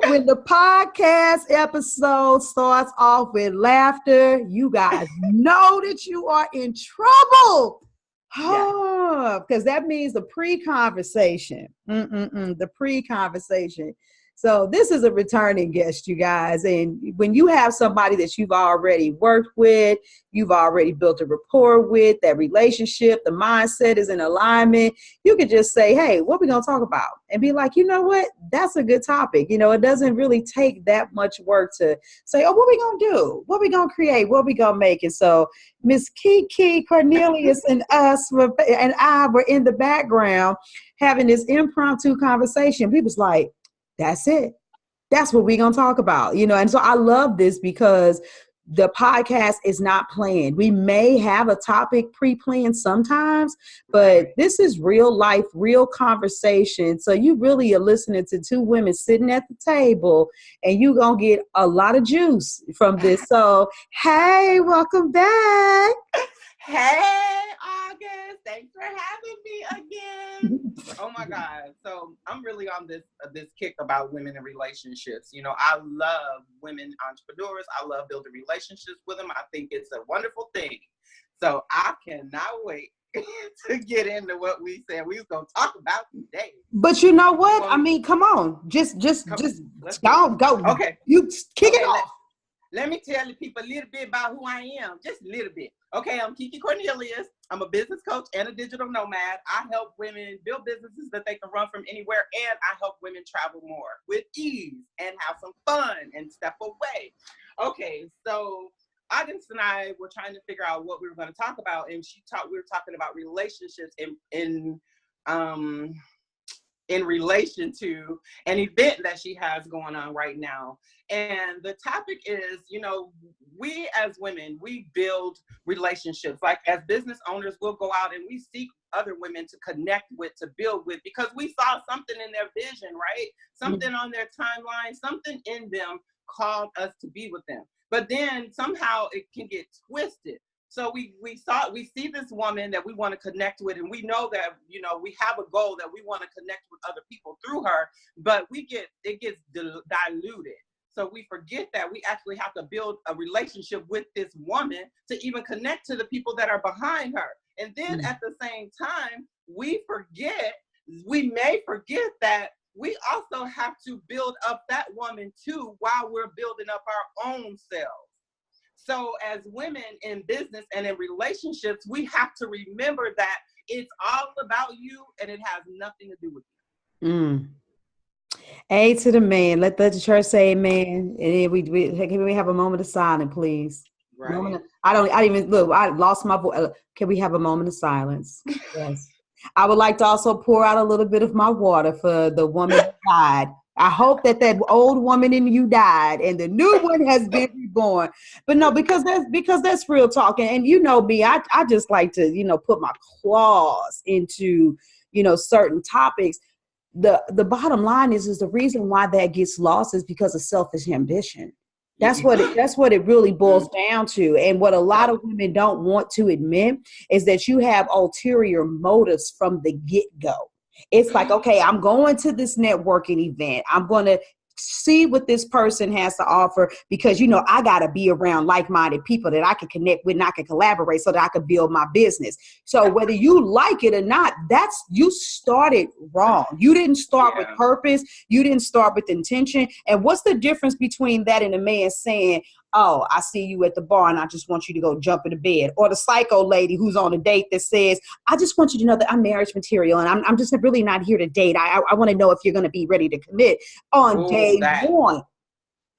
When the podcast episode starts off with laughter, you guys know that you are in trouble. Because that means the pre-conversation. The pre-conversation. So this is a returning guest, you guys. And when you have somebody that you've already worked with, you've already built a rapport with, that relationship, the mindset is in alignment, you can just say, hey, what are we going to talk about? And be like, you know what? That's a good topic. You know, it doesn't really take that much work to say, oh, what are we going to do? What are we going to create? What are we going to make? And so Miss KeeKee, Cornelius, and I were in the background having this impromptu conversation. People's like, that's it. That's what we're going to talk about, you know? And so I love this because the podcast is not planned. We may have a topic pre-planned sometimes, but this is real life, real conversation. So you really are listening to two women sitting at the table, and you're going to get a lot of juice from this. So, hey, welcome back. Hey, August. Thanks for having me again. Oh my God. So I'm really on this kick about women in relationships. You know, I love women entrepreneurs. I love building relationships with them. I think it's a wonderful thing. So I cannot wait to get into what we said we was going to talk about today. But you know what? I mean, come on. Just go. Okay. You kick it off. Let me tell you people a little bit about who I am, just a little bit. Okay, I'm KeeKee Cornelius. I'm a business coach and a digital nomad. I help women build businesses that they can run from anywhere, and I help women travel more with ease and have some fun and step away. Okay, so August and I were trying to figure out what we were going to talk about, and we were talking about relationships in relation to an event that she has going on right now. And the topic is, you know, we as women, we build relationships. Like as business owners, we'll go out and we seek other women to connect with, to build with, because we saw something in their vision, right? Something on their timeline, something in them called us to be with them. But then somehow it can get twisted. So we see this woman that we want to connect with, and we know that, you know, we have a goal that we want to connect with other people through her, but it gets diluted. So we forget that we actually have to build a relationship with this woman to even connect to the people that are behind her. And then at the same time, we may forget that we also have to build up that woman too while we're building up our own selves. So as women in business and in relationships, we have to remember that it's all about you and it has nothing to do with you. A to the man. Let the church say amen. And then can we have a moment of silence, please? Right. I lost my voice. Can we have a moment of silence? Yes. I would like to also pour out a little bit of my water for the woman who died. I hope that old woman in you died and the new one has been reborn. But no, because that's real talk. And you know me, I just like to, you know, put my claws into, you know, certain topics. The bottom line is the reason why that gets lost is because of selfish ambition. That's what it really boils down to. And what a lot of women don't want to admit is that you have ulterior motives from the get-go. It's like, okay, I'm going to this networking event. I'm going to see what this person has to offer because, you know, I got to be around like-minded people that I can connect with and I can collaborate so that I can build my business. So whether you like it or not, you started wrong. You didn't start with purpose. You didn't start with intention. And what's the difference between that and a man saying, oh, I see you at the bar and I just want you to go jump in the bed? Or the psycho lady who's on a date that says, I just want you to know that I'm marriage material and I'm just really not here to date. I want to know if you're going to be ready to commit on day one.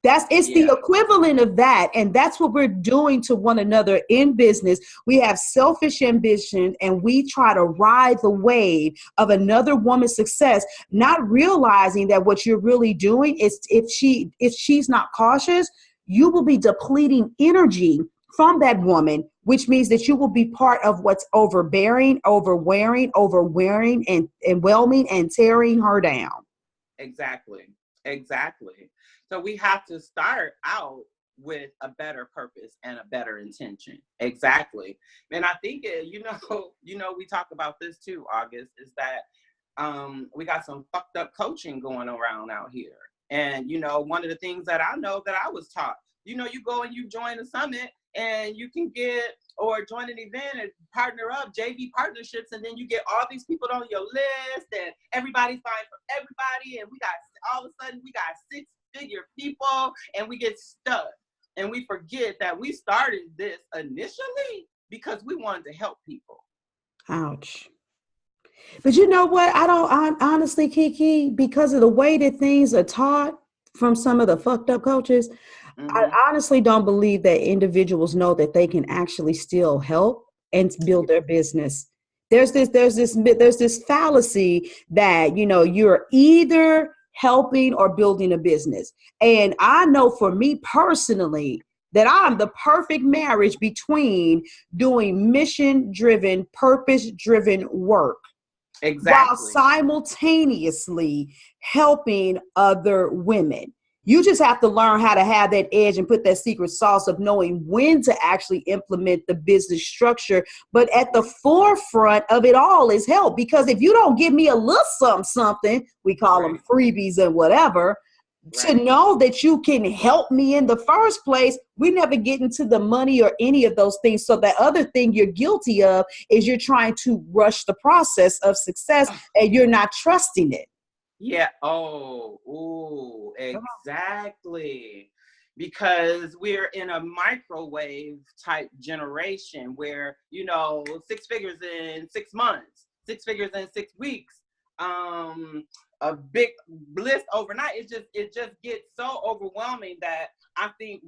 It's the equivalent of that. And that's what we're doing to one another in business. We have selfish ambition and we try to ride the wave of another woman's success, not realizing that what you're really doing is if she's not cautious, you will be depleting energy from that woman, which means that you will be part of what's overbearing, overwearing, and whelming and tearing her down. Exactly. So we have to start out with a better purpose and a better intention. Exactly. And I think, we talk about this too, August, is that we got some fucked up coaching going around out here. And, you know, one of the things that I know that I was taught, you know, you go and you join a summit and you can get, or join an event and partner up, JV partnerships, and then you get all these people on your list and everybody's fine for everybody. And we got, all of a sudden, we got 6-figure people and we get stuck. And we forget that we started this initially because we wanted to help people. Ouch. But you know what? Honestly, KeeKee, because of the way that things are taught from some of the fucked up coaches, I honestly don't believe that individuals know that they can actually still help and build their business. There's this fallacy that, you know, you're either helping or building a business. And I know for me personally that I'm the perfect marriage between doing mission-driven, purpose-driven work. Exactly. While simultaneously helping other women. You just have to learn how to have that edge and put that secret sauce of knowing when to actually implement the business structure. But at the forefront of it all is help. Because if you don't give me a little something, we call them freebies and whatever, to know that you can help me in the first place, we never get into the money or any of those things. So the other thing you're guilty of is you're trying to rush the process of success and you're not trusting it. Yeah. Oh, exactly. Because we're in a microwave type generation where, you know, 6 figures in 6 months, 6 figures in 6 weeks, a big bliss overnight. It just gets so overwhelming that I think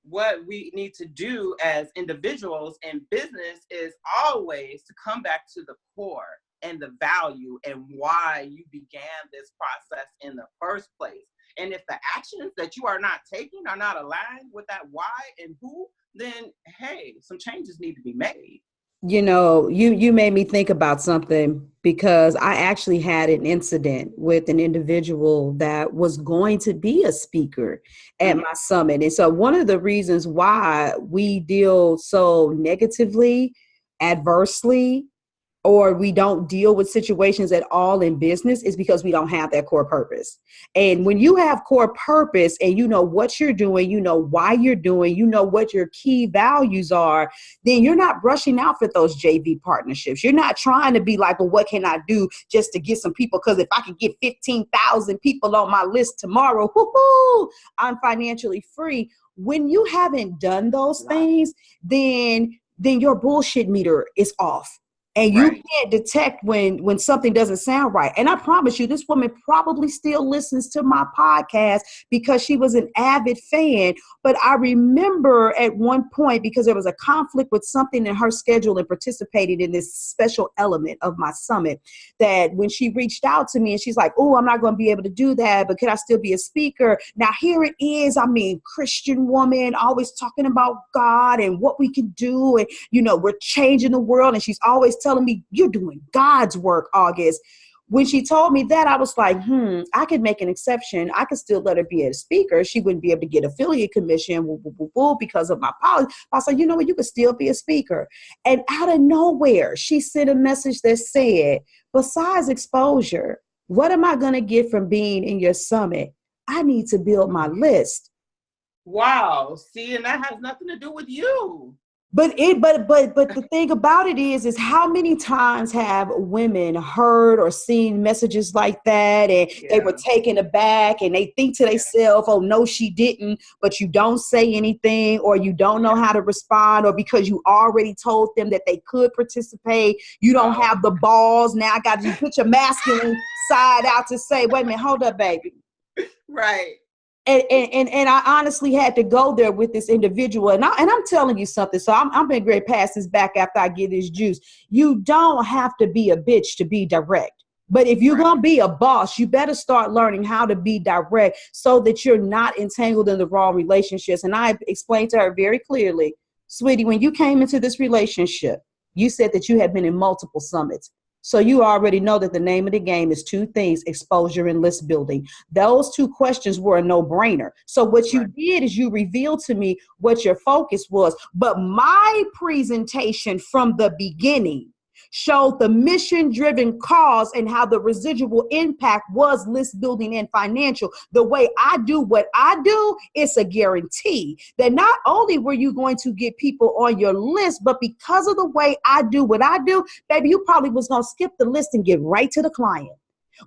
what we need to do as individuals in business is always to come back to the core and the value and why you began this process in the first place. And if the actions that you are not taking are not aligned with that why and who, then hey, some changes need to be made. You know, you made me think about something, because I actually had an incident with an individual that was going to be a speaker at my summit. And so one of the reasons why we deal so negatively, adversely, or we don't deal with situations at all in business is because we don't have that core purpose. And when you have core purpose and you know what you're doing, you know why you're doing, you know what your key values are, then you're not rushing out for those JV partnerships. You're not trying to be like, well, what can I do just to get some people? Because if I can get 15,000 people on my list tomorrow, whoo-hoo, I'm financially free. When you haven't done those things, then your bullshit meter is off. And you can't detect when something doesn't sound right. And I promise you, this woman probably still listens to my podcast because she was an avid fan. But I remember at one point, because there was a conflict with something in her schedule and participated in this special element of my summit, that when she reached out to me and she's like, oh, I'm not going to be able to do that, but could I still be a speaker? Now, here it is. I mean, Christian woman, always talking about God and what we can do. And, you know, we're changing the world. And she's always telling me, you're doing God's work, August. When she told me that, I was like, I could make an exception. I could still let her be a speaker. She wouldn't be able to get affiliate commission because of my policy. I said, you know what, you could still be a speaker. And out of nowhere, she sent a message that said, besides exposure, what am I going to get from being in your summit? I need to build my list. Wow. See, and that has nothing to do with you. But the thing about it is how many times have women heard or seen messages like that and they were taken aback and they think to themselves, oh, no, she didn't, but you don't say anything, or you don't know how to respond, or because you already told them that they could participate, you don't have the balls. Now I got to put your masculine side out to say, wait a minute, hold up, baby. Right. And I honestly had to go there with this individual. And I'm telling you something. So I'm going to pass this back after I get this juice. You don't have to be a bitch to be direct. But if you're going to be a boss, you better start learning how to be direct so that you're not entangled in the wrong relationships. And I explained to her very clearly, sweetie, when you came into this relationship, you said that you had been in multiple summits. So you already know that the name of the game is 2 things, exposure and list building. Those 2 questions were a no-brainer. So what you did is you revealed to me what your focus was. But my presentation from the beginning showed the mission-driven cause and how the residual impact was list building and financial. The way I do what I do, it's a guarantee that not only were you going to get people on your list, but because of the way I do what I do, baby, you probably was going to skip the list and get right to the client.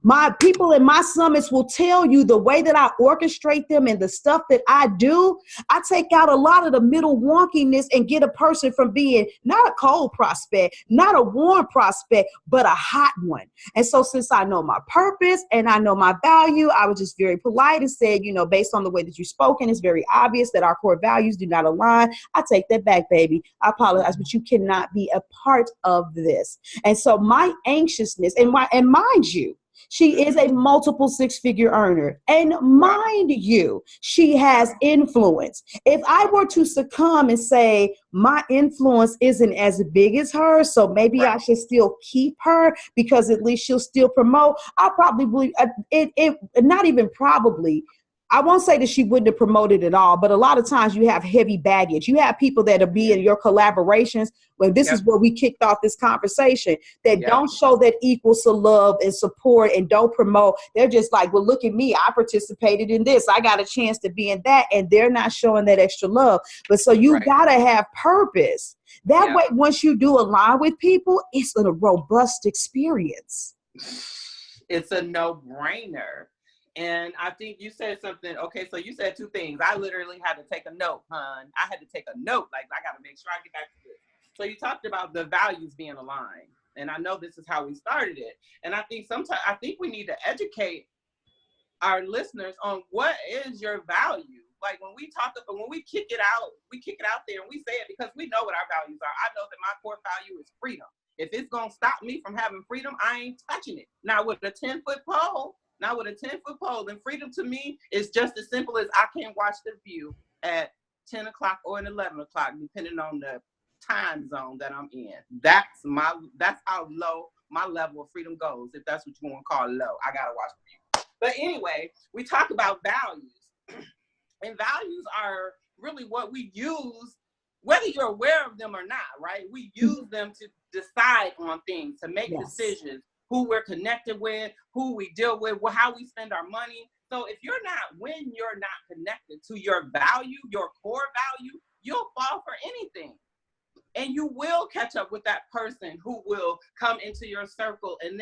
My people in my summits will tell you the way that I orchestrate them and the stuff that I do. I take out a lot of the middle wonkiness and get a person from being not a cold prospect, not a warm prospect, but a hot one. And so since I know my purpose and I know my value, I was just very polite and said, you know, based on the way that you've spoken, it's very obvious that our core values do not align. I take that back, baby. I apologize, but you cannot be a part of this. And so my anxiousness and mind you, she is a multiple six-figure earner. And mind you, she has influence. If I were to succumb and say, my influence isn't as big as hers, so maybe I should still keep her because at least she'll still promote, I probably, not even probably, I won't say that she wouldn't have promoted at all, but a lot of times you have heavy baggage. You have people that will be in your collaborations. Well, this is where we kicked off this conversation, that don't show that equals to love and support and don't promote. They're just like, well, look at me. I participated in this. I got a chance to be in that. And they're not showing that extra love. But so you got to have purpose. That way, once you do align with people, it's a robust experience. It's a no-brainer. And I think you said something. Okay, so you said two things. I literally had to take a note, hon. I had to take a note. Like, I got to make sure I get back to this. So you talked about the values being aligned. And I know this is how we started it. And I think we need to educate our listeners on what is your value. Like when we kick it out there and we say it because we know what our values are. I know that my core value is freedom. If it's going to stop me from having freedom, I ain't touching it. Now with a 10-foot pole, and freedom to me is just as simple as I can't watch the view at 10 o'clock or at 11 o'clock, depending on the time zone that I'm in. That's how low my level of freedom goes, if that's what you want to call low. I gotta watch the view. But anyway, we talk about values. And values are really what we use, whether you're aware of them or not, right? We use them to decide on things, to make decisions, who we're connected with, who we deal with, how we spend our money. So when you're not connected to your value, your core value, you'll fall for anything. And you will catch up with that person who will come into your circle and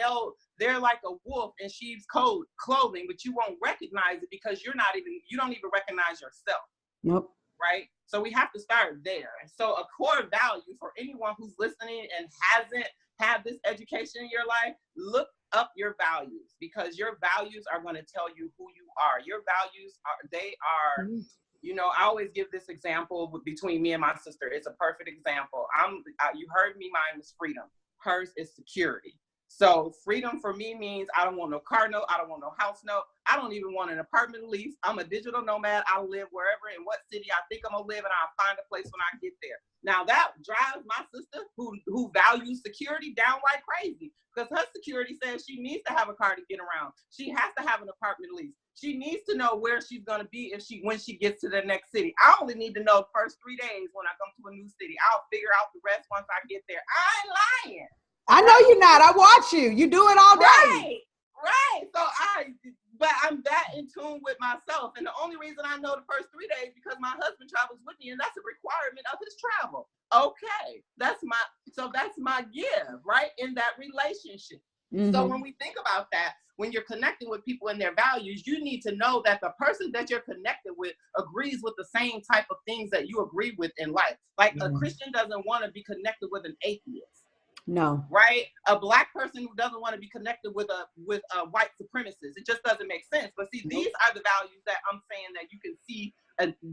they're like a wolf in sheep's clothing, but you won't recognize it because you don't even recognize yourself. Nope. Right? So we have to start there. So a core value for anyone who's listening and hasn't had this education in your life, look up your values because your values are going to tell you who you are. Your values are, you know, I always give this example between me and my sister. It's a perfect example. You heard me, mine was freedom. Hers is security. So freedom for me means I don't want no car note. I don't want no house note. I don't even want an apartment lease. I'm a digital nomad. I'll live wherever, in what city I think I'm going to live, and I'll find a place when I get there. Now that drives my sister who values security downright crazy because her security says she needs to have a car to get around. She has to have an apartment lease. She needs to know where she's going to be when she gets to the next city. I only need to know the first 3 days when I come to a new city. I'll figure out the rest once I get there. I ain't lying. I know you're not. I watch you. You do it all day. Right. So but I'm that in tune with myself. And the only reason I know the first 3 days because my husband travels with me and that's a requirement of his travel. Okay. That's my give, right? In that relationship. Mm-hmm. So when we think about that, when you're connecting with people and their values, you need to know that the person that you're connected with agrees with the same type of things that you agree with in life. Like a Christian doesn't want to be connected with an atheist. No. Right? A Black person who doesn't want to be connected with a white supremacist. It just doesn't make sense. But see, these are the values that I'm saying that you can see,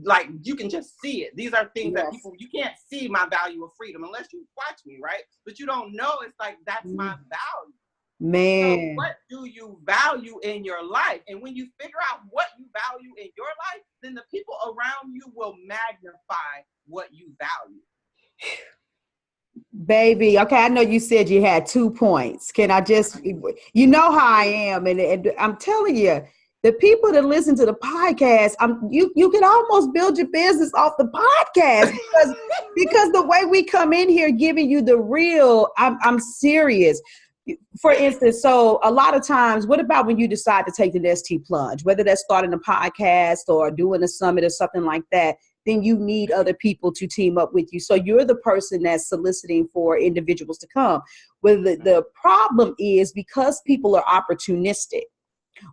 like you can just see it. These are things that you can't see my value of freedom unless you watch me, right? But you don't know. It's like, that's my value. Man. So what do you value in your life? And when you figure out what you value in your life, then the people around you will magnify what you value. Baby, okay, I know you said you had 2 points. Can I just, you know how I am, and I'm telling you, The people that listen to the podcast, you can almost build your business off the podcast because the way we come in here giving you the real, I'm serious. For instance, so a lot of times, what about when you decide to take the ST plunge, whether that's starting a podcast or doing a summit or something like that, then you need other people to team up with you. So you're the person that's soliciting for individuals to come. Well, the problem is because people are opportunistic.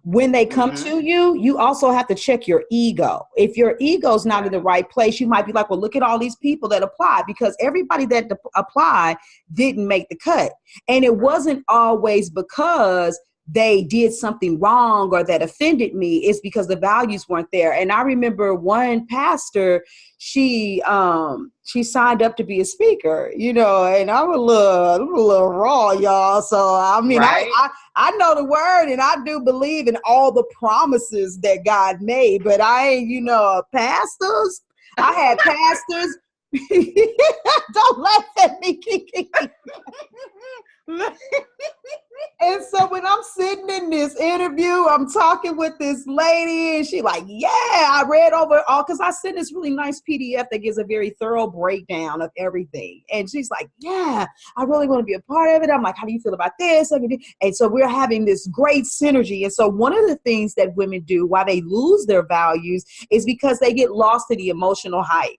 When they come to you, you also have to check your ego. If your ego's not in the right place, you might be like, well, look at all these people that applied, because everybody that applied didn't make the cut. And it wasn't always because they did something wrong or that offended me. It's because the values weren't there. And I remember one pastor, she signed up to be a speaker, you know, and I'm a little raw, y'all. So I mean, right. I know the word, and I do believe in all the promises that God made, but I ain't, you know, pastors. I had pastors. Don't laugh at me, KeeKee. And so when I'm sitting in this interview, I'm talking with this lady, and she like, yeah, I read over all, because I sent this really nice PDF that gives a very thorough breakdown of everything. And she's like, yeah, I really want to be a part of it. I'm like, how do you feel about this? And so we're having this great synergy. And so one of the things that women do while they lose their values is because they get lost in the emotional hype.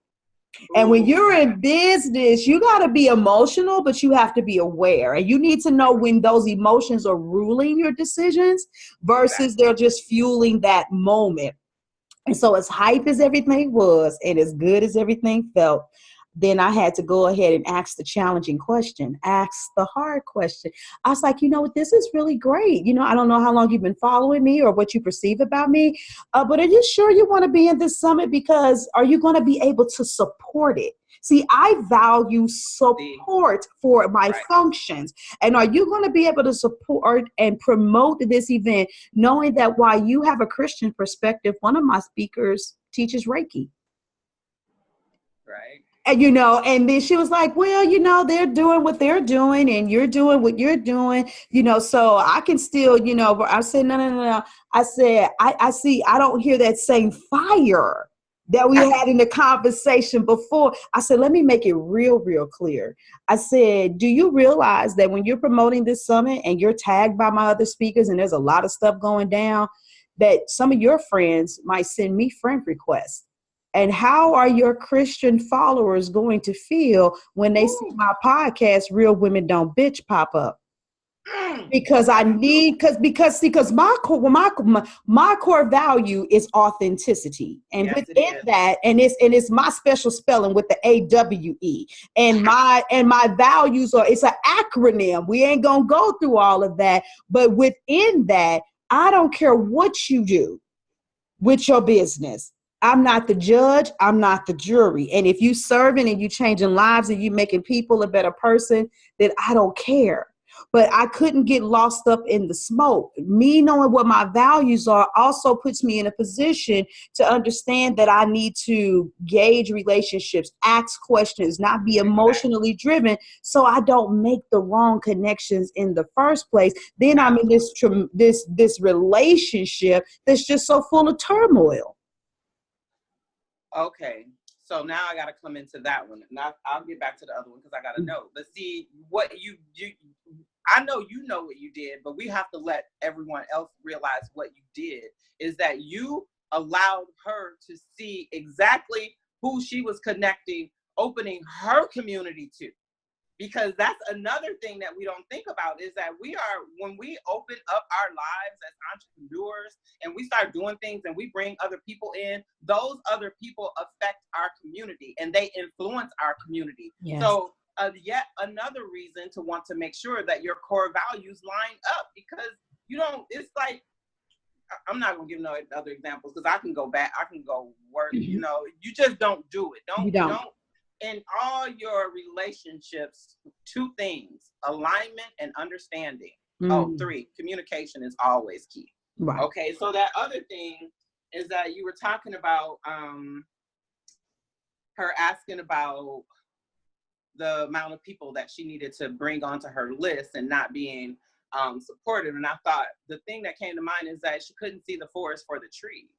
And when you're in business, you got to be emotional, but you have to be aware. And you need to know when those emotions are ruling your decisions versus they're just fueling that moment. And so as hype as everything was and as good as everything felt, then I had to go ahead and ask the challenging question, ask the hard question. I was like, you know what, this is really great. You know, I don't know how long you've been following me or what you perceive about me, but are you sure you want to be in this summit? Because are you going to be able to support it? See, I value support for my functions. And are you going to be able to support and promote this event, knowing that while you have a Christian perspective, one of my speakers teaches Reiki? Right. And, you know, and then she was like, well, you know, they're doing what they're doing and you're doing what you're doing, you know, so I can still, you know, but I said, no. I said, I don't hear that same fire that we had in the conversation before. I said, let me make it real clear. I said, do you realize that when you're promoting this summit and you're tagged by my other speakers and there's a lot of stuff going down, that some of your friends might send me friend requests? And how are your Christian followers going to feel when they see my podcast, Real Women Don't Bitch, pop up? Because I need, because my core value is authenticity, and yes, within that, and it's my special spelling with the AWE, and my values are, it's an acronym. We ain't gonna go through all of that, but within that, I don't care what you do with your business. I'm not the judge. I'm not the jury. And if you serving and you changing lives and you making people a better person, then I don't care. But I couldn't get lost up in the smoke. Me knowing what my values are also puts me in a position to understand that I need to gauge relationships, ask questions, not be emotionally driven, so I don't make the wrong connections in the first place. Then I'm in this relationship that's just so full of turmoil. Okay, so now I got to come into that one. Now I'll get back to the other one because I got to know. But see, what you I know you know what you did, but we have to let everyone else realize what you did, is that you allowed her to see exactly who she was connecting, opening her community to. Because that's another thing that we don't think about, is that when we open up our lives as entrepreneurs and we start doing things and we bring other people in, those other people affect our community and they influence our community. Yes. So yet another reason to want to make sure that your core values line up, because it's like, I'm not going to give no other examples because I can go back, I can go work, you just don't do it. Don't. In all your relationships, two things: alignment and understanding. Oh, three, communication is always key. Right. Okay, so that other thing is that you were talking about her asking about the amount of people that she needed to bring onto her list and not being supportive. And I thought the thing that came to mind is that she couldn't see the forest for the trees.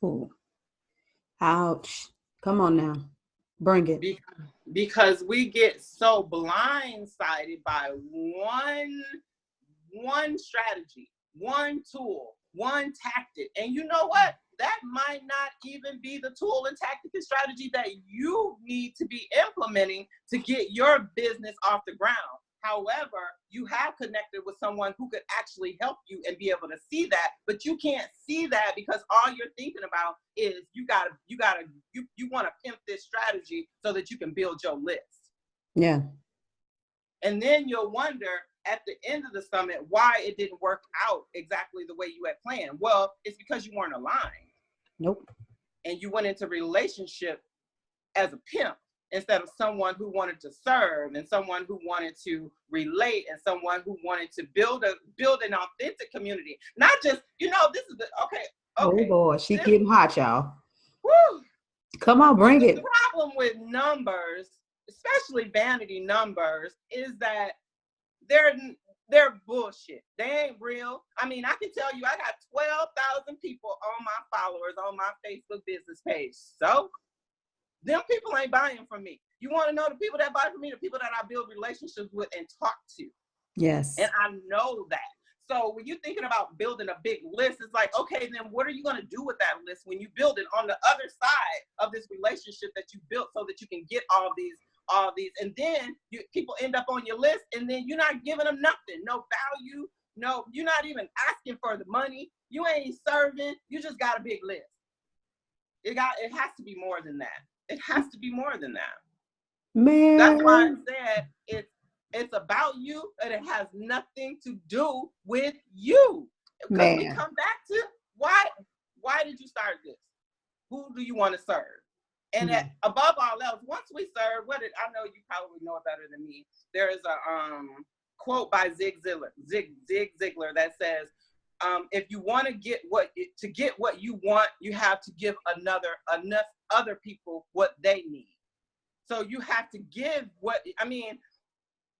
Ooh. Ouch. Come on now. Bring it. Because we get so blindsided by one strategy, one tool, one tactic. And you know what? That might not even be the tool and tactic and strategy that you need to be implementing to get your business off the ground. However, you have connected with someone who could actually help you and be able to see that, but you can't see that because all you're thinking about is you want to pimp this strategy so that you can build your list. Yeah. And then you'll wonder at the end of the summit why it didn't work out exactly the way you had planned. Well, it's because you weren't aligned. Nope. And you went into relationship as a pimp instead of someone who wanted to serve and someone who wanted to relate and someone who wanted to build an authentic community. Not just, this is okay. Oh boy, she getting hot, y'all. Woo. Come on, bring it. The problem with numbers, especially vanity numbers, is that they're bullshit. They ain't real. I mean, I can tell you I got 12,000 people on my followers on my Facebook business page. So them people ain't buying from me. You want to know the people that buy from me, the people that I build relationships with and talk to. Yes. And I know that. So when you're thinking about building a big list, it's like, okay, then what are you going to do with that list when you build it on the other side of this relationship that you built so that you can get all these, and then people end up on your list and then you're not giving them nothing, no value, no, you're not even asking for the money. You ain't serving. You just got a big list. It has to be more than that. It has to be more than that. Man. That's why I said it's about you and it has nothing to do with you. Because we come back to why did you start this? Who do you want to serve? And above all else, once we serve, I know you probably know it better than me. There is a quote by Zig Ziglar that says, if you want to get what you want, you have to give enough other people what they need. So you have to give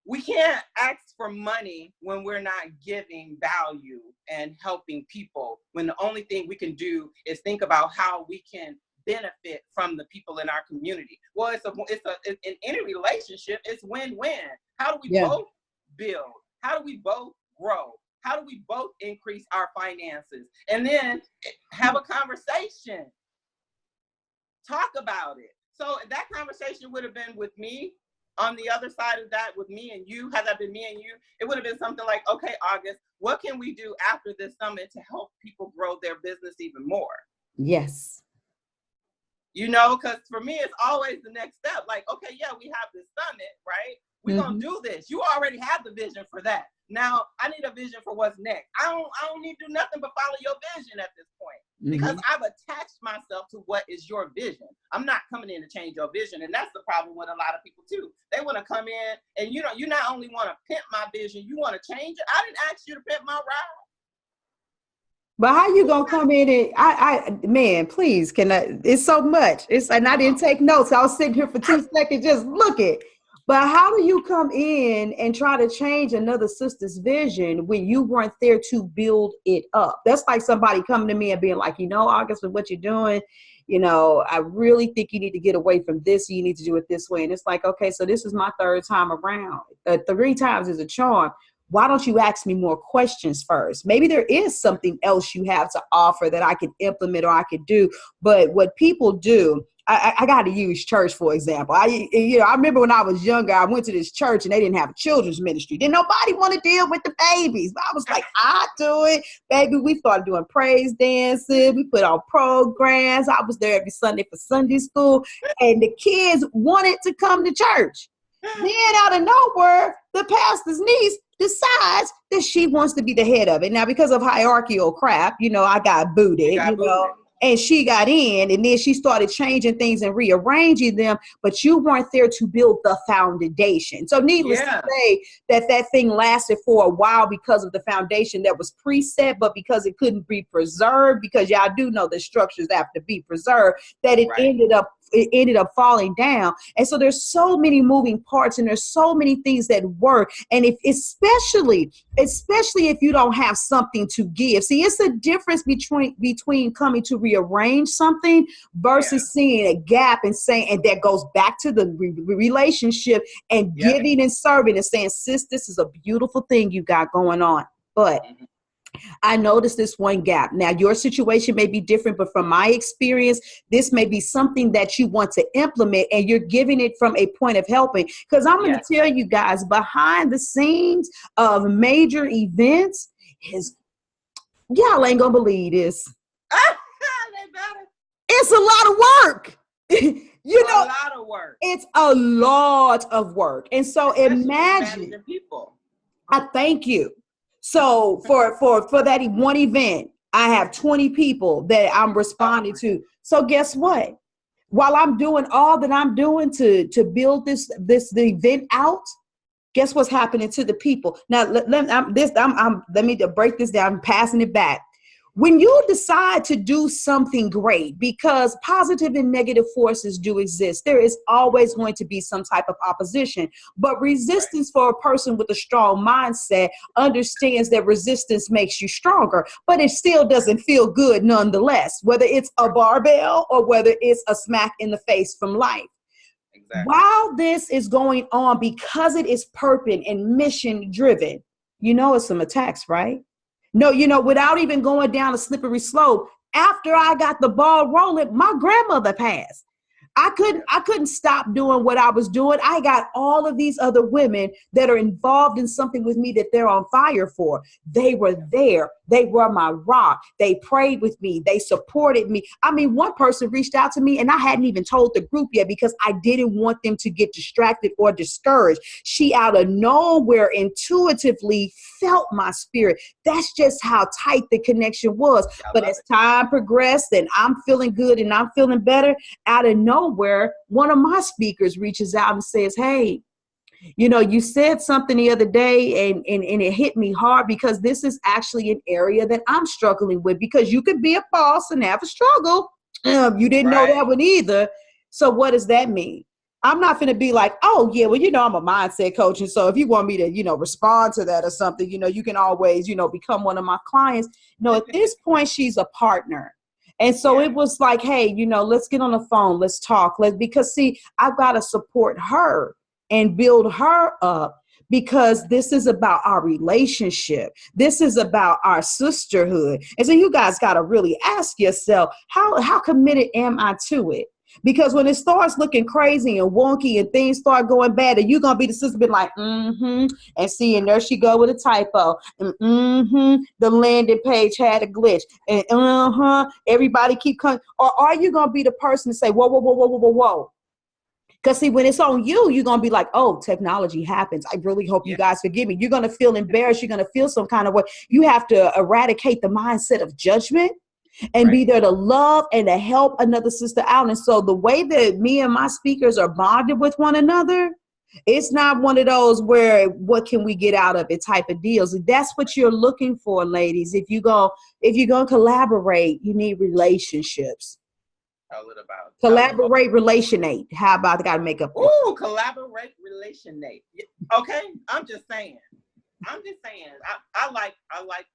we can't ask for money when we're not giving value and helping people, when the only thing we can do is think about how we can benefit from the people in our community. Well, in any relationship, it's win-win. How do we both build? How do we both grow? How do we both increase our finances? And then have a conversation. Talk about it. So that conversation would have been with me. On the other side of that, with me and you, had that been me and you, it would have been something like, okay, August, what can we do after this summit to help people grow their business even more? Yes. Because for me, it's always the next step. Like, okay, yeah, we have this summit, right? We're going to do this. You already have the vision for that. Now, I need a vision for what's next. I don't need to do nothing but follow your vision at this point. Because I've attached myself to what is your vision. I'm not coming in to change your vision. And that's the problem with a lot of people too. They want to come in and you not only want to pimp my vision, you want to change it. I didn't ask you to pimp my ride. But how you gonna come in and man, please, it's so much. And I didn't take notes. I was sitting here for 2 seconds just looking. But how do you come in and try to change another sister's vision when you weren't there to build it up? That's like somebody coming to me and being like, August, with what you're doing, I really think you need to get away from this. You need to do it this way. And it's like, okay, so this is my 3rd time around. 3 times is a charm. Why don't you ask me more questions first? Maybe there is something else you have to offer that I could implement or I could do. But what people do, I got to use church, for example. I remember when I was younger, I went to this church and they didn't have a children's ministry. Didn't nobody want to deal with the babies. But I was like, I do it. Baby, we started doing praise dancing. We put on programs. I was there every Sunday for Sunday school. And the kids wanted to come to church. Then out of nowhere, the pastor's niece decides that she wants to be the head of it. Now, because of hierarchical crap, I got booted, and she got in, and then she started changing things and rearranging them, but you weren't there to build the foundation. So needless to say that thing lasted for a while because of the foundation that was preset, but because it couldn't be preserved, because y'all do know the structures have to be preserved, that it ended up it ended up falling down. And so there's so many moving parts and there's so many things that work. And if especially if you don't have something to give. See, it's a difference between coming to rearrange something versus seeing a gap and saying, and that goes back to the relationship and giving and serving and saying, sis, this is a beautiful thing you got going on. But I noticed this one gap. Now, your situation may be different, but from my experience, this may be something that you want to implement and you're giving it from a point of helping. Because I'm going to tell you guys, behind the scenes of major events is, y'all ain't going to believe this. It's a lot of work. You know, a lot of work. It's a lot of work. And so imagine people. I thank you. So for that one event, I have 20 people that I'm responding to. So guess what? While I'm doing all that I'm doing to build the event out, guess what's happening to the people? Now let me break this down. I'm passing it back. When you decide to do something great, because positive and negative forces do exist, there is always going to be some type of opposition. But resistance for a person with a strong mindset understands that resistance makes you stronger, but it still doesn't feel good nonetheless, whether it's a barbell or whether it's a smack in the face from life. Exactly. While this is going on, because it is purpose and mission driven, you know it's some attacks, right? No, you know, without even going down a slippery slope, after I got the ball rolling, my grandmother passed. I couldn't stop doing what I was doing. I got all of these other women that are involved in something with me that they're on fire for. They were there. They were my rock. They prayed with me. They supported me. I mean, one person reached out to me and I hadn't even told the group yet because I didn't want them to get distracted or discouraged. She out of nowhere intuitively felt my spirit. That's just how tight the connection was. But as time progressed and I'm feeling good and I'm feeling better, out of nowhere, one of my speakers reaches out and says, hey, you know, you said something the other day and it hit me hard because this is actually an area that I'm struggling with, because you could be a boss and have a struggle. You didn't know that one either. So what does that mean? I'm not going to be like, oh, yeah, well, you know, I'm a mindset coach. And so if you want me to, you know, respond to that or something, you know, you can always, you know, become one of my clients. No, at this point, she's a partner. And so it was like, hey, you know, let's get on the phone. Let's talk. Because, see, I've got to support her and build her up, because this is about our relationship. This is about our sisterhood. And so you guys got to really ask yourself, how committed am I to it? Because when it starts looking crazy and wonky and things start going bad, and you're going to be the sister be like, and see, and there she go with a typo. And the landing page had a glitch. And everybody keep coming. Or are you going to be the person to say, whoa, whoa, whoa, whoa, whoa, whoa, whoa? Because, see, when it's on you, you're going to be like, oh, technology happens. I really hope you guys forgive me. You're going to feel embarrassed. You're going to feel some kind of way. You have to eradicate the mindset of judgment and be there to love and to help another sister out. And so the way that me and my speakers are bonded with one another, it's not one of those where what can we get out of it type of deals. That's what you're looking for, ladies. If you're going to collaborate, you need relationships. Tell it about collaborate, relationate. How about I got to make up? Ooh, collaborate, relationate. Okay, I'm just saying. I like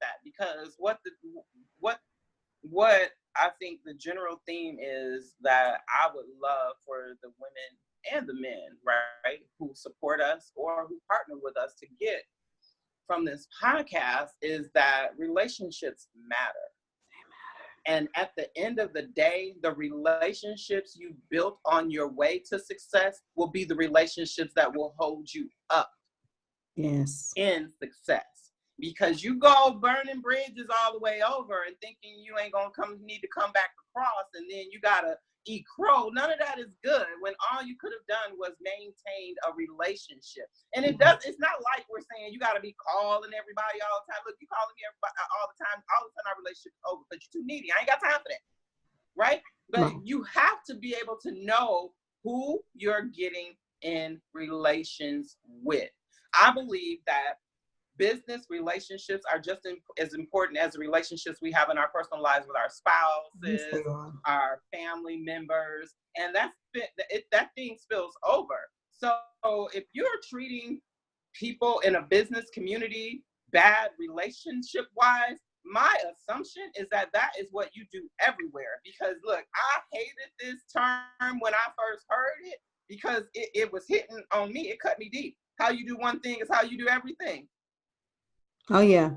that, because what I think the general theme is that I would love for the women and the men, right, who support us or who partner with us to get from this podcast is that relationships matter. And at the end of the day, the relationships you built on your way to success will be the relationships that will hold you up in success. Because you go burning bridges all the way over and thinking you ain't gonna need to come back across, and then you gotta eat crow. None of that is good when all you could have done was maintain a relationship. And it's not like we're saying you gotta be calling everybody all the time. Look, you calling me everybody all the time our relationship is over because you're too needy. I ain't got time for that. Right? But you have to be able to know who you're getting in relations with. I believe that business relationships are just as important as the relationships we have in our personal lives with our spouses, our family members, and that thing spills over. So if you're treating people in a business community bad relationship wise, my assumption is that is what you do everywhere. Because look, I hated this term when I first heard it because it was hitting on me. It cut me deep. How you do one thing is how you do everything. Oh yeah.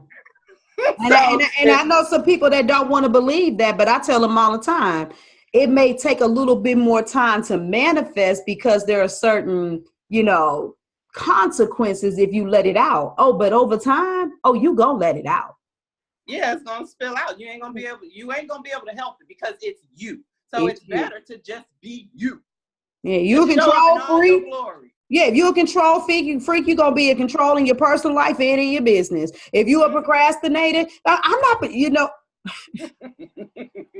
And I know some people that don't want to believe that, but I tell them all the time, it may take a little bit more time to manifest because there are certain, consequences if you let it out. Oh, but over time, you gonna let it out. Yeah, it's gonna spill out. You ain't gonna be able to help it because it's you. So it's better to just be you. Yeah, you're a control freak. Yeah, if you're a control freak, you're going to be a control in your personal life and in your business. If you're a procrastinator, I'm not,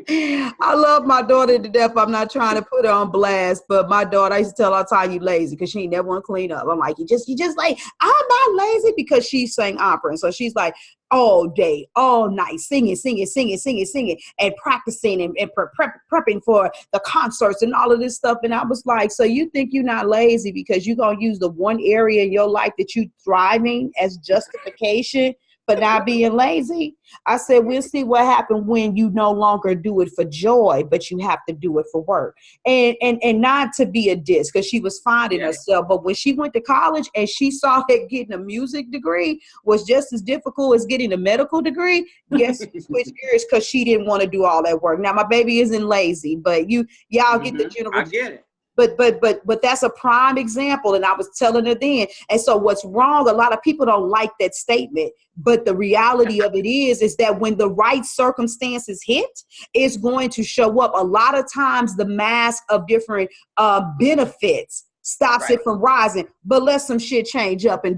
I love my daughter to death. I'm not trying to put her on blast, but my daughter, I used to tell her all the time, you lazy, because she ain't never want to clean up. I'm like, you just like, I'm not lazy, because she sang opera. And so she's like all day, all night, singing, and practicing and prepping for the concerts and all of this stuff. And I was like, so you think you're not lazy because you're going to use the one area in your life that you thriving as justification for not being lazy? I said, we'll see what happens when you no longer do it for joy, but you have to do it for work. And not to be a diss, because she was finding herself. But when she went to college and she saw that getting a music degree was just as difficult as getting a medical degree, guess she switched gears because she didn't want to do all that work. Now, my baby isn't lazy, but y'all get the general. I get it. But that's a prime example. And I was telling her then. And so what's wrong, a lot of people don't like that statement, but the reality of it is that when the right circumstances hit, it's going to show up. A lot of times the mask of different benefits stops it from rising, but let some shit change up and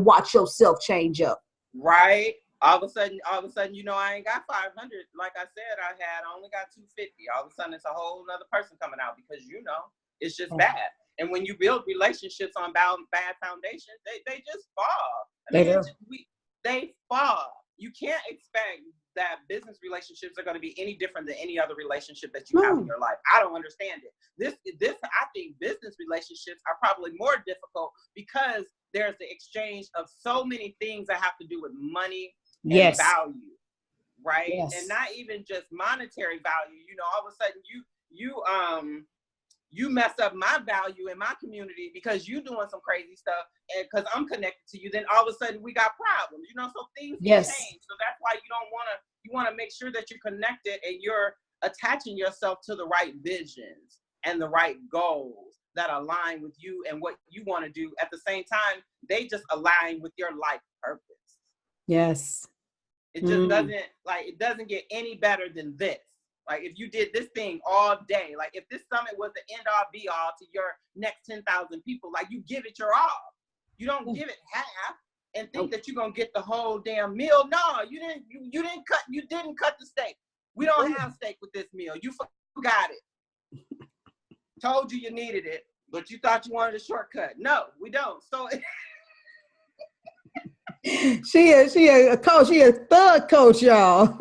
watch yourself change up. Right. All of a sudden, I ain't got 500. Like I said, I only got 250. All of a sudden, it's a whole nother person coming out because, it's just bad. And when you build relationships on bad foundations, they just fall. They fall. You can't expect that business relationships are going to be any different than any other relationship that you have in your life. I don't understand it. I think business relationships are probably more difficult because there's the exchange of so many things that have to do with money and value, right? And not even just monetary value. All of a sudden you mess up my value in my community because you doing some crazy stuff, and because I'm connected to you, then all of a sudden we got problems, so things can change. So that's why you want to make sure that you're connected and you're attaching yourself to the right visions and the right goals that align with you and what you want to do. At the same time, they just align with your life purpose. Yes. It just doesn't get any better than this. Like if you did this thing all day, like if this summit was the end all be all to your next 10,000 people, like you give it your all. You don't give it half and think that you're gonna get the whole damn meal. No, you didn't cut the steak. We don't have steak with this meal. You forgot it. Told you needed it, but you thought you wanted a shortcut. No, we don't. So she a coach. She a thug coach, y'all.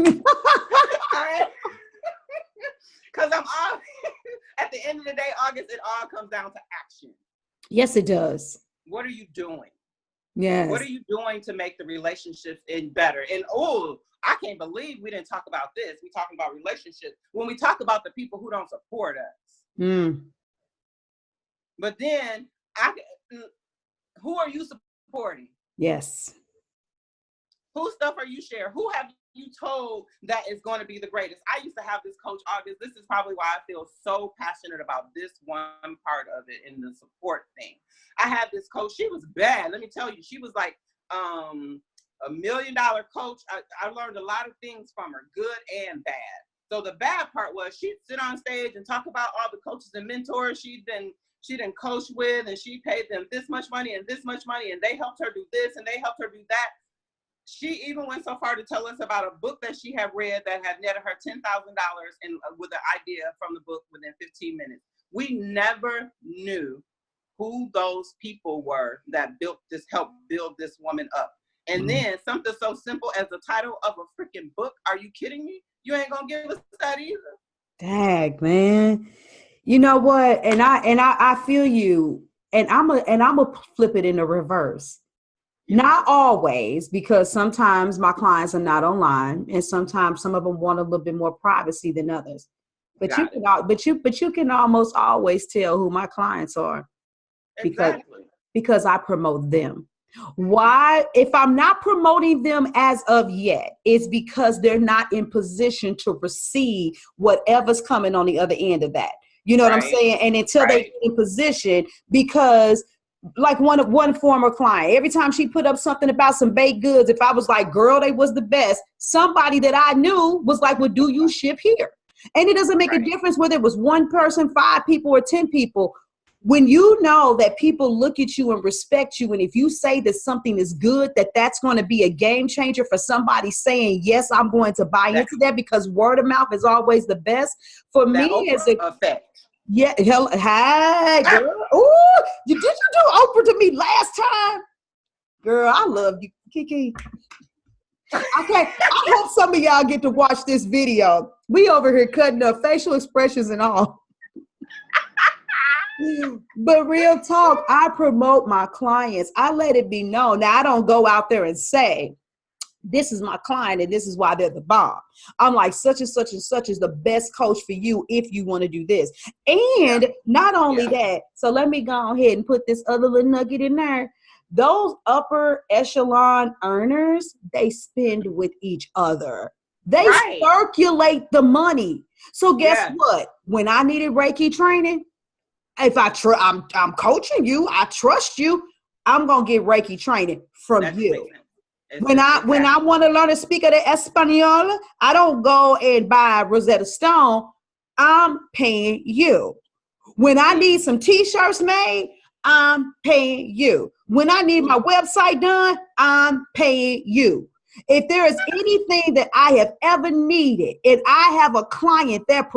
Because I'm all at the end of the day, August, it all comes down to action. Yes, it does. What are you doing? Yes. What are you doing to make the relationships better? And I can't believe we didn't talk about this. We're talking about relationships. When we talk about the people who don't support us. But then, who are you supporting? Yes. Whose stuff are you sharing? Who have you told that is going to be the greatest? I used to have this coach, August. This is probably why I feel so passionate about this one part of it in the support thing. I had this coach. She was bad. Let me tell you, she was like $1 million coach. I learned a lot of things from her, good and bad. So the bad part was she'd sit on stage and talk about all the coaches and mentors she didn't coach with, and she paid them this much money and this much money, and they helped her do this and they helped her do that. She even went so far to tell us about a book that she had read that had netted her $10,000 with an idea from the book within 15 minutes. We never knew who those people were that helped build this woman up. And then something so simple as the title of a freaking book. Are you kidding me? You ain't gonna give us that either. Dang, man. You know what? And I feel you. And I'm a flip it in the reverse. Not always, because sometimes my clients are not online, and sometimes some of them want a little bit more privacy than others. But you can almost always tell who my clients are because I promote them. Why? If I'm not promoting them as of yet, it's because they're not in position to receive whatever's coming on the other end of that. You know what I'm saying? And until they get in position, because like one former client, every time she put up something about some baked goods, if I was like, girl, they was the best, somebody that I knew was like, well, do you ship here? And it doesn't make a difference whether it was one person, 5 people, or 10 people. When you know that people look at you and respect you, and if you say that something is good, that's going to be a game changer for somebody saying, yes, I'm going to buy into that, because word of mouth is always the best. For me, as a effect. Yeah, hell, hi, girl. Ooh, did you do Oprah to me last time? Girl, I love you, KeeKee. I hope some of y'all get to watch this video. We over here cutting up facial expressions and all. But real talk, I promote my clients. I let it be known. Now, I don't go out there and say, this is my client and this is why they're the bomb. I'm like, such and such and such is the best coach for you if you want to do this. And not only that, so let me go ahead and put this other little nugget in there. Those upper echelon earners, they spend with each other. They circulate the money. So guess what? When I needed Reiki training, if I'm coaching you, I trust you, I'm gonna get Reiki training from you. When I want to learn to speak of the Espanol, I don't go and buy Rosetta Stone. I'm paying you. When I need some t-shirts made, I'm paying you. When I need my website done, I'm paying you. If there is anything that I have ever needed, and I have a client that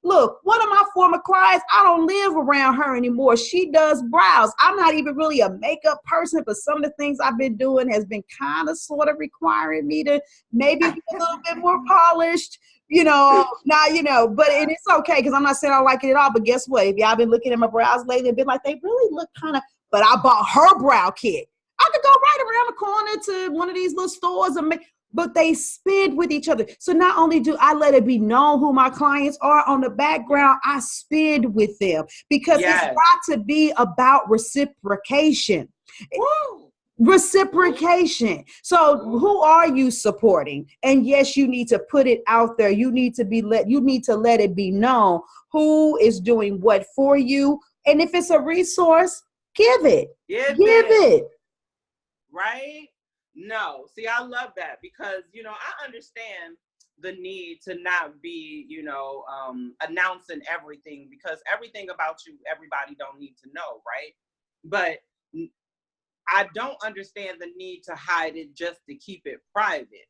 look, one of my former clients, I don't live around her anymore. She does brows. I'm not even really a makeup person, but some of the things I've been doing has been kind of sort of requiring me to maybe be a little bit more polished, but it's okay, because I'm not saying I like it at all. But guess what? If y'all been looking at my brows lately and been like, they really look kind of, but I bought her brow kit. I could go right around the corner to one of these little stores, but they spend with each other. So not only do I let it be known who my clients are, on the background, I spend with them, because it's got to be about reciprocation. Woo! Reciprocation. So who are you supporting? And yes, you need to put it out there. You need to let it be known who is doing what for you. And if it's a resource, give it. Give it. Right? No. See, I love that, because, I understand the need to not be, announcing everything, because everything about you, everybody don't need to know, right? But I don't understand the need to hide it just to keep it private.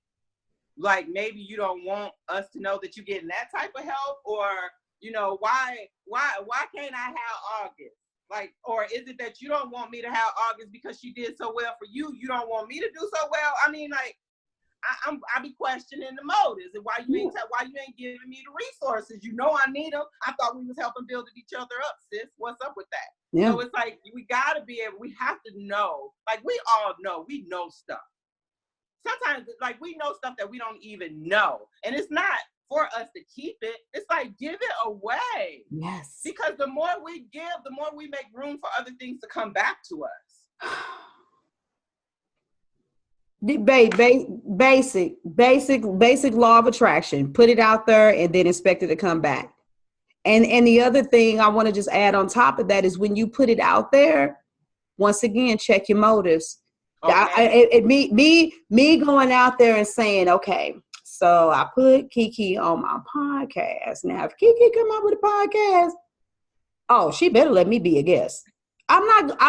Like, maybe you don't want us to know that you're getting that type of help, or, why can't I have August? Like, or is it that you don't want me to have August because she did so well for you? You don't want me to do so well? I mean, like, I be questioning the motives, and why you ain't giving me the resources? I need them. I thought we was helping build each other up, sis. What's up with that? Yeah. So it's like, we have to know. Like, we all know, we know stuff. Sometimes, like, we know stuff that we don't even know, and it's not for us to keep it. It's like, give it away. Yes. Because the more we give, the more we make room for other things to come back to us. Basic law of attraction. Put it out there and then expect it to come back. And the other thing I want to just add on top of that is, when you put it out there, once again, check your motives. Okay. Me going out there and saying, okay, so I put KeeKee on my podcast. Now, if KeeKee come up with a podcast, oh, she better let me be a guest. I'm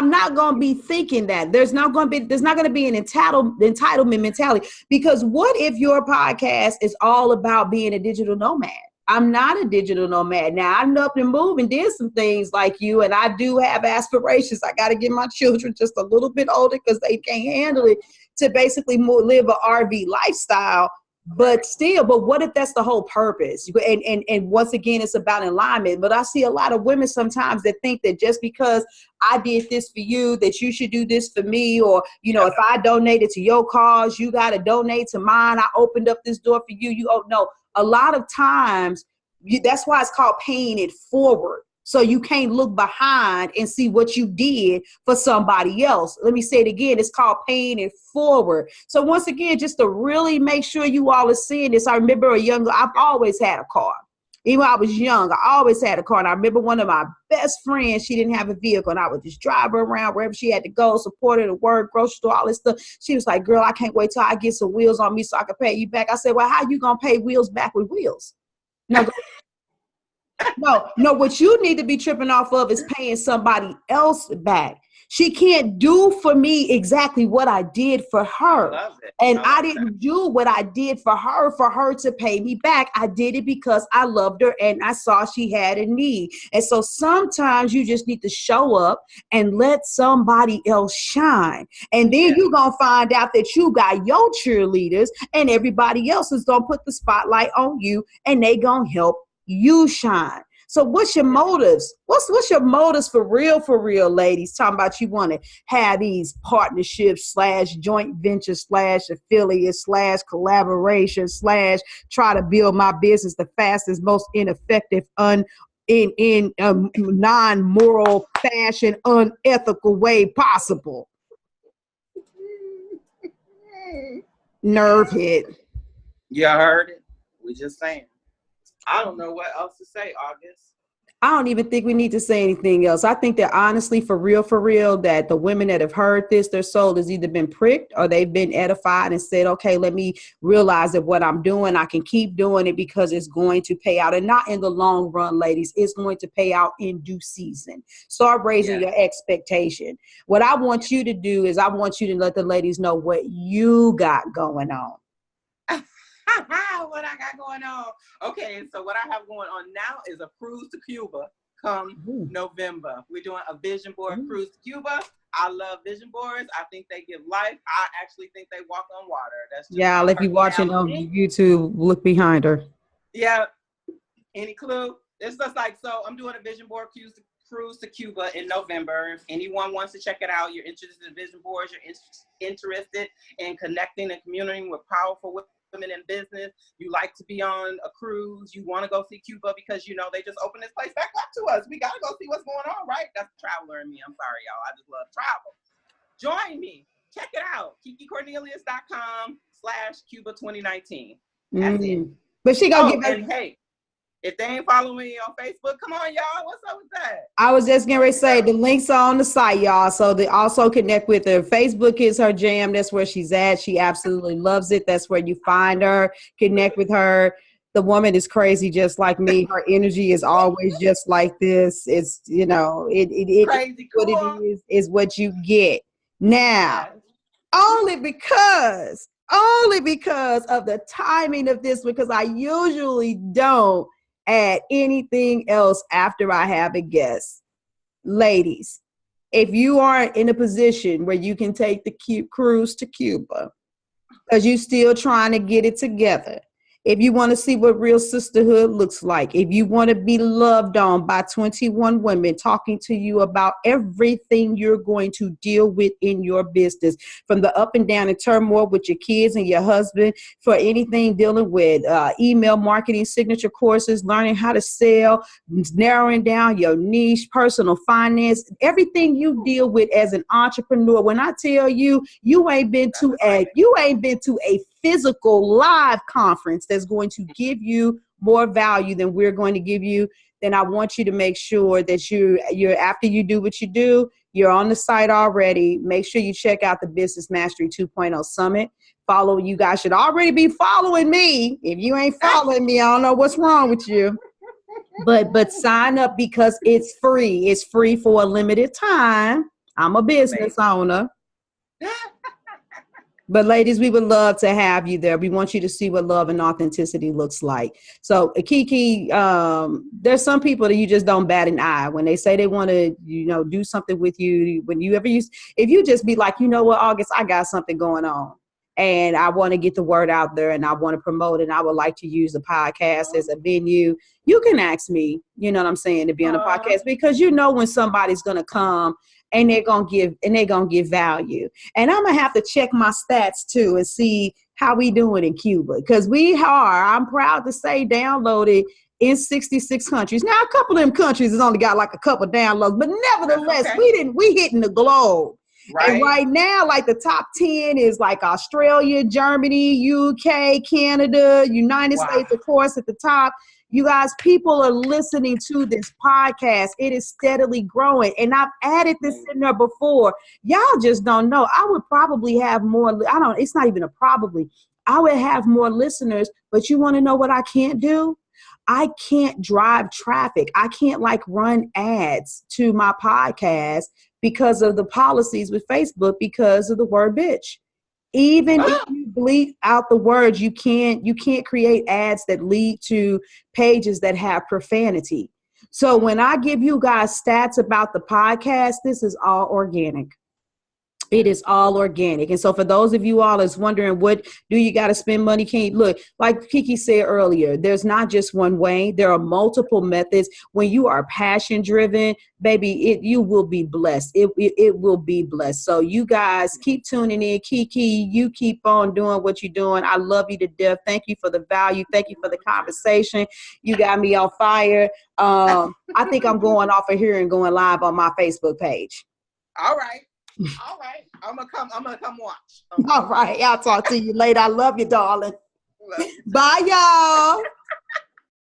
not going to be thinking that. There's not going to be an entitlement mentality, because what if your podcast is all about being a digital nomad? I'm not a digital nomad. Now, I'm up and move and did some things like you, and I do have aspirations. I got to get my children just a little bit older, because they can't handle it. to basically live an RV lifestyle. But still, but what if that's the whole purpose? And once again, it's about alignment. But I see a lot of women sometimes that think that just because I did this for you, that you should do this for me. Or, you know, if I donated to your cause, you got to donate to mine. I opened up this door for you. No, a lot of times that's why it's called paying it forward. So you can't look behind and see what you did for somebody else. Let me say it again. It's called paying it forward. So once again, just to really make sure you all are seeing this. I remember I've always had a car. Even when I was young, I always had a car. And I remember one of my best friends, she didn't have a vehicle. And I would just drive her around wherever she had to go, support her to work, grocery store, all this stuff. She was like, girl, I can't wait till I get some wheels on me so I can pay you back. I said, well, how you going to pay wheels back with wheels? No, what you need to be tripping off of is paying somebody else back. She can't do for me exactly what I did for her. And I didn't do what I did for her to pay me back. I did it because I loved her and I saw she had a need. And so sometimes you just need to show up and let somebody else shine. And then you're going to find out that you got your cheerleaders and everybody else is going to put the spotlight on you and they going to help you shine. So what's your motives? What's your motives for real, ladies? Talking about you want to have these partnerships / joint ventures / affiliates / collaboration / try to build my business the fastest, most ineffective, in non-moral fashion, unethical way possible. Nerve hit. You heard it. We just saying. I don't know what else to say, August. I don't even think we need to say anything else. I think that honestly, for real, that the women that have heard this, their soul has either been pricked or they've been edified and said, okay, let me realize that what I'm doing, I can keep doing it because it's going to pay out. And not in the long run, ladies, it's going to pay out in due season. Start raising your expectation. What I want you to do is I want you to let the ladies know what you got going on. What I got going on. Okay, so what I have going on now is a cruise to Cuba come November. We're doing a vision board cruise to Cuba. I love vision boards. I think they give life. I actually think they walk on water. That's just if you're watching on YouTube, look behind her. Yeah. Any clue? It's just like, so I'm doing a vision board cruise to Cuba in November. If anyone wants to check it out, you're interested in vision boards, you're interested in connecting and communicating with powerful women in business, you like to be on a cruise, you want to go see Cuba because, you know, they just opened this place back up to us. We got to go see what's going on, right? That's the traveler in me. I'm sorry, y'all. I just love travel. Join me. Check it out. KeeKeeCornelius.com/Cuba 2019. That's it. But she gonna get and hey, if they ain't following me on Facebook, come on, y'all. What's up with that? I was just getting ready to say the links are on the site, y'all. So they also connect with her. Facebook is her jam. That's where she's at. She absolutely loves it. That's where you find her. Connect with her. The woman is crazy, just like me. Her energy is always just like this. It's, you know, crazy cool. What it is what you get. Now, only because of the timing of this, because I usually don't add anything else after I have a guest. Ladies, if you aren't in a position where you can take the cruise to Cuba because you're still trying to get it together, if you want to see what real sisterhood looks like, if you want to be loved on by 21 women talking to you about everything you're going to deal with in your business, from the up and down and turmoil with your kids and your husband, for anything dealing with email marketing, signature courses, learning how to sell, narrowing down your niche, personal finance, everything you deal with as an entrepreneur. When I tell you, you ain't been to a physical live conference that's going to give you more value than we're going to give you, then I want you to make sure that you're after you do what you do, you're on the site already. Make sure you check out the Business Mastery 2.0 Summit. Follow. You guys should already be following me. If you ain't following me, I don't know what's wrong with you. But sign up because it's free. It's free for a limited time. I'm a business owner. But ladies, we would love to have you there. We want you to see what love and authenticity looks like. So KeeKee, there's some people that you just don't bat an eye when they say they want to, do something with you. When you ever if you just be like, you know what, August, I got something going on and I want to get the word out there and I want to promote it. And I would like to use the podcast as a venue. You can ask me, you know what I'm saying, to be on the podcast, because when somebody's going to come and they're going to give value. And I'm going to have to check my stats too and see how we doing in Cuba. Because I'm proud to say, downloaded in 66 countries. Now, a couple of them countries has only got like a couple downloads, but nevertheless, we hitting the globe. Right. And right now, like the top 10 is like Australia, Germany, UK, Canada, United States, of course, at the top. You guys, people are listening to this podcast. It is steadily growing. And I've added this in there before. Y'all just don't know. I would probably have more. It's not even a probably. I would have more listeners, but you want to know what I can't do? I can't drive traffic. I can't run ads to my podcast because of the policies with Facebook, because of the word bitch. Even if you bleep out the words, you can't create ads that lead to pages that have profanity. So when I give you guys stats about the podcast, this is all organic. It is all organic. And so for those of you all that's wondering, what do you got to spend money? Look, like KeeKee said earlier, there's not just one way. There are multiple methods. When you are passion driven, baby, you will be blessed. It will be blessed. So you guys keep tuning in. KeeKee, you keep on doing what you're doing. I love you to death. Thank you for the value. Thank you for the conversation. You got me on fire. I think I'm going off of here and going live on my Facebook page. All right. I'm gonna come watch. All right. I'll talk to you later. I love you, darling. Bye, y'all.